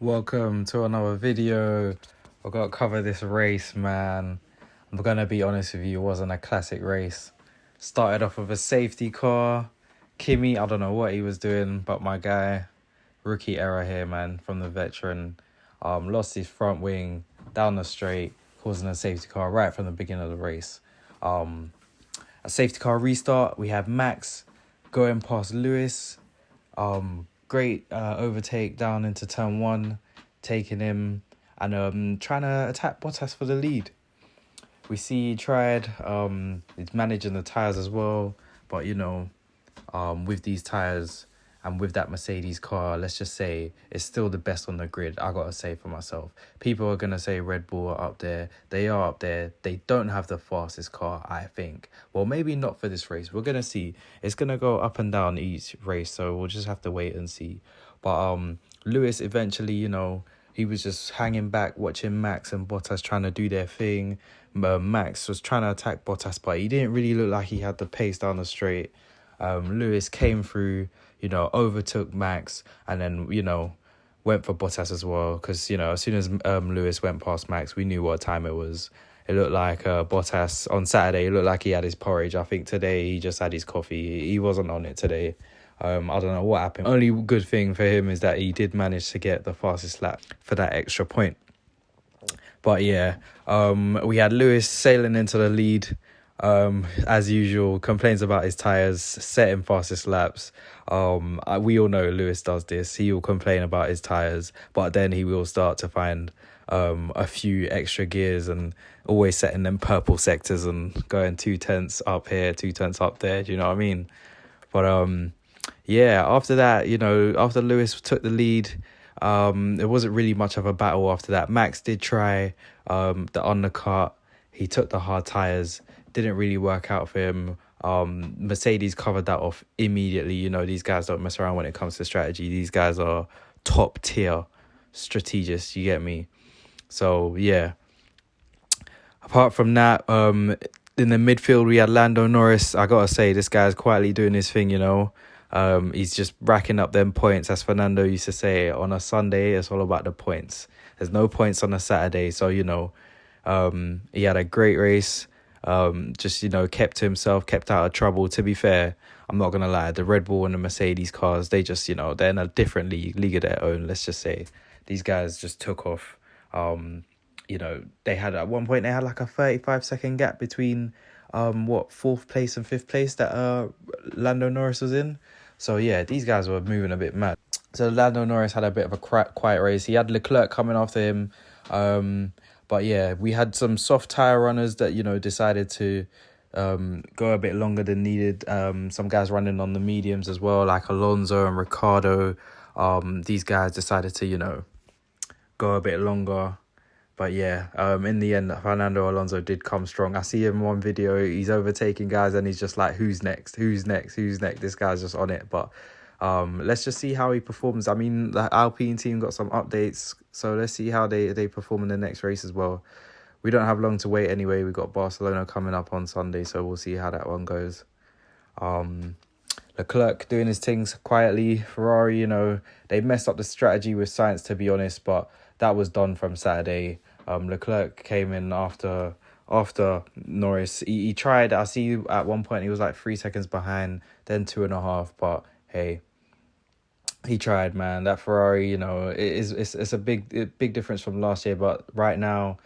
Welcome to another video. I've got to cover this race, man. I'm gonna be honest with you, it wasn't a classic race. Started off with a safety car. Kimi, I don't know what he was doing, but my guy, rookie error here, man, from the veteran. Lost his front wing down the straight, causing a safety car right from the beginning of the race. A safety car restart. We have Max going past Lewis. Great overtake down into turn one, taking him and trying to attack Bottas for the lead. We see he tried, he's managing the tyres as well, but with these tyres and with that Mercedes car, let's just say it's still the best on the grid, I gotta say for myself. People are gonna say Red Bull are up there. They are up there. They don't have the fastest car, I think. Well, maybe not for this race. We're gonna see. It's gonna go up and down each race, so we'll just have to wait and see. But Lewis eventually, he was just hanging back, watching Max and Bottas trying to do their thing. Max was trying to attack Bottas, but he didn't really look like he had the pace down the straight. Lewis came through, overtook Max, and then, went for Bottas as well. Because, as soon as Lewis went past Max, we knew what time it was. It looked like Bottas on Saturday, it looked like he had his porridge. I think today he just had his coffee. He wasn't on it today. I don't know what happened. Only good thing for him is that he did manage to get the fastest lap for that extra point. But yeah, we had Lewis sailing into the lead. As usual, complains about his tyres, setting fastest laps. We all know Lewis does this. He will complain about his tyres, but then he will start to find a few extra gears and always setting them purple sectors and going 2/10 up here, 2/10 up there. Do you know what I mean? But yeah, after that, after Lewis took the lead, it wasn't really much of a battle after that. Max did try the undercut. He took the hard tyres. Didn't really work out for him. Mercedes covered that off immediately. These guys don't mess around when it comes to strategy. These guys are top tier strategists, you get me? So, yeah. Apart from that, in the midfield, we had Lando Norris. I gotta say, this guy's quietly doing his thing, He's just racking up them points. As Fernando used to say, on a Sunday, it's all about the points. There's no points on a Saturday. So, he had a great race. Just, kept to himself, kept out of trouble. To be fair, I'm not going to lie, the Red Bull and the Mercedes cars, they just, they're in a different league of their own, let's just say. These guys just took off. They had, at one point, they had like a 35-second gap between, fourth place and fifth place that Lando Norris was in. So, yeah, these guys were moving a bit mad. So, Lando Norris had a bit of a quiet race. He had Leclerc coming after him. But yeah, we had some soft tyre runners that, decided to go a bit longer than needed. Some guys running on the mediums as well, like Alonso and Ricciardo. These guys decided to, go a bit longer. But yeah, in the end, Fernando Alonso did come strong. I see him in one video, he's overtaking guys and he's just like, who's next? This guy's just on it. But let's just see how he performs. I mean, the Alpine team got some updates, so let's see how they perform in the next race as well. We don't have long to wait anyway. We've got Barcelona coming up on Sunday, so we'll see how that one goes. Leclerc doing his things quietly. Ferrari, they messed up the strategy with Sainz, to be honest, but that was done from Saturday. Leclerc came in after Norris. He tried, I see at one point he was like 3 seconds behind, then 2.5, but hey, he tried, man. That Ferrari, it's a big difference from last year, but right now,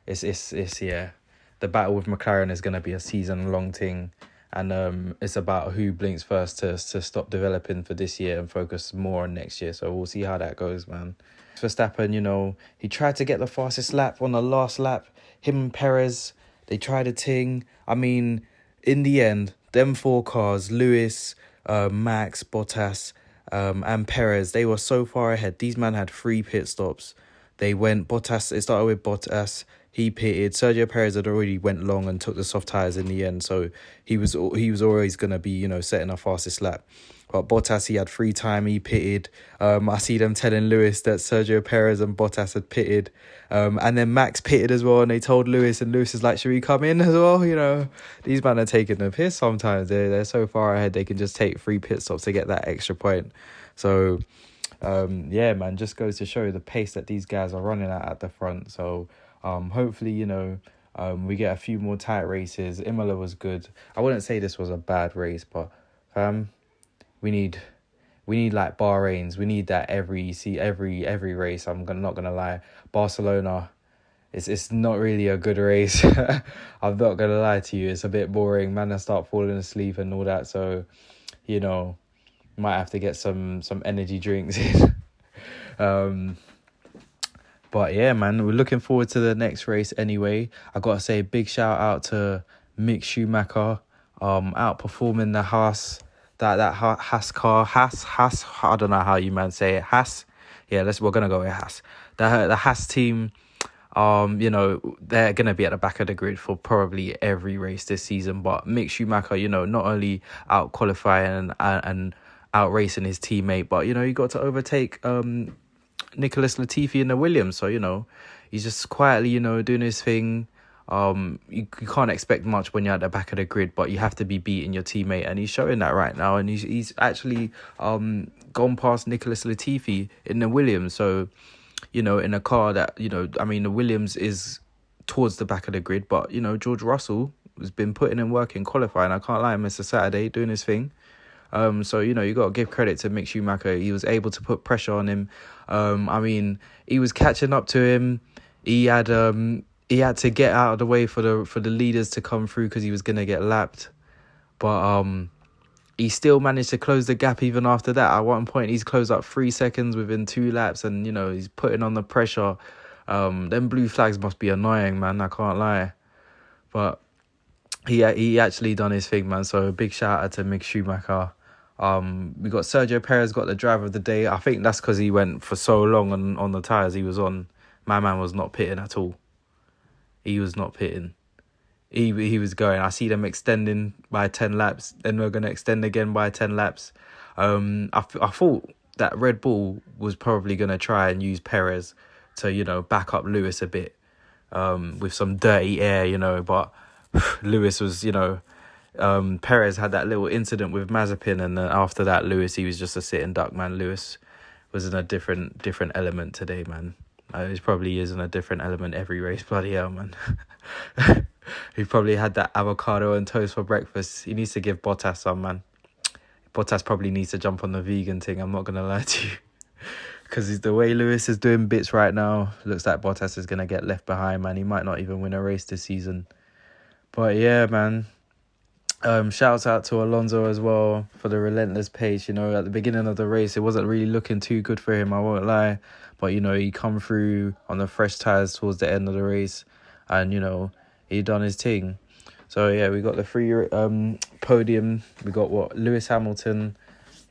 it's yeah. The battle with McLaren is going to be a season-long thing, and it's about who blinks first to stop developing for this year and focus more on next year. So we'll see how that goes, man. Verstappen, he tried to get the fastest lap on the last lap. Him and Perez, they tried a ting. I mean, in the end, them four cars, Lewis, Max, Bottas, and Perez, they were so far ahead. These men had 3 pit stops. It started with Bottas. He pitted. Sergio Perez had already went long and took the soft tyres in the end, so he was always going to be, setting a fastest lap. But Bottas, he had free time, he pitted. I see them telling Lewis that Sergio Perez and Bottas had pitted. And then Max pitted as well, and they told Lewis, and Lewis is like, should we come in as well? These men are taking the piss sometimes. They're so far ahead, they can just take 3 pit stops to get that extra point. So Yeah, man, just goes to show the pace that these guys are running at the front. So hopefully, we get a few more tight races. Imola was good. I wouldn't say this was a bad race, but we need like Bahrain's. We need that every race. Not gonna lie. Barcelona, it's not really a good race. I'm not gonna lie to you. It's a bit boring. Man, I start falling asleep and all that. So, might have to get some energy drinks in. But yeah, man, we're looking forward to the next race anyway. I gotta say big shout out to Mick Schumacher, outperforming the Haas, that Haas car, Haas. I don't know how you man say it, Haas. Yeah, we're gonna go with Haas. The Haas team, they're gonna be at the back of the grid for probably every race this season. But Mick Schumacher, not only out qualifying and out racing his teammate, but he got to overtake Nicholas Latifi in the Williams. So he's just quietly doing his thing. You can't expect much when you're at the back of the grid, but you have to be beating your teammate, and he's showing that right now. And he's actually gone past Nicholas Latifi in the Williams. So in a car that the Williams is towards the back of the grid, but George Russell has been putting in work in qualifying. I can't lie, Mr. Saturday doing his thing. So you got to give credit to Mick Schumacher. He was able to put pressure on him. He was catching up to him. He had to get out of the way for the leaders to come through because he was gonna get lapped. But he still managed to close the gap even after that. At one point, he's closed up 3 seconds within 2 laps, and he's putting on the pressure. Them blue flags must be annoying, man. I can't lie, but he actually done his thing, man. So big shout out to Mick Schumacher. We got Sergio Perez got the driver of the day. I think that's because he went for so long on the tyres he was on. My man was not pitting at all. He was not pitting. He was going. I see them extending by 10 laps. Then we're going to extend again by 10 laps. I thought that Red Bull was probably going to try and use Perez to, back up Lewis a bit with some dirty air, but Lewis was, Perez had that little incident with Mazepin, and then after that, Lewis, he was just a sitting duck, man. Lewis was in a different element today, man. He probably is in a different element every race, bloody hell, man. He probably had that avocado and toast for breakfast. He needs to give Bottas some, man. Bottas probably needs to jump on the vegan thing, I'm not going to lie to you. Because the way Lewis is doing bits right now, looks like Bottas is going to get left behind, man. He might not even win a race this season. But yeah, man. Shouts out to Alonso as well for the relentless pace. At the beginning of the race, it wasn't really looking too good for him, I won't lie. But, he come through on the fresh tyres towards the end of the race, and, he done his thing. So, yeah, we got the free podium. We got, Lewis Hamilton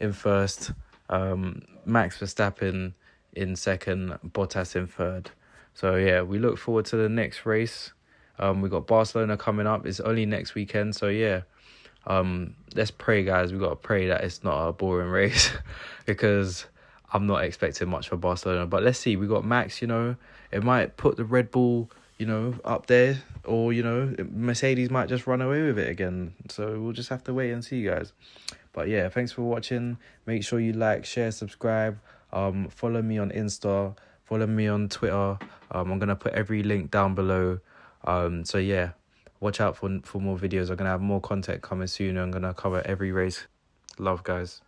in first, Max Verstappen in second, Bottas in third. So, yeah, we look forward to the next race. We got Barcelona coming up. It's only next weekend, so, yeah. Let's pray, guys. We got to pray that it's not a boring race because I'm not expecting much for Barcelona. But let's see. We got Max, it might put the Red Bull, up there, or, Mercedes might just run away with it again. So we'll just have to wait and see, guys. But yeah, thanks for watching. Make sure you like, share, subscribe. Follow me on Insta. Follow me on Twitter. I'm going to put every link down below. So yeah. Watch out for more videos. I'm going to have more content coming soon. I'm going to cover every race. Love, guys.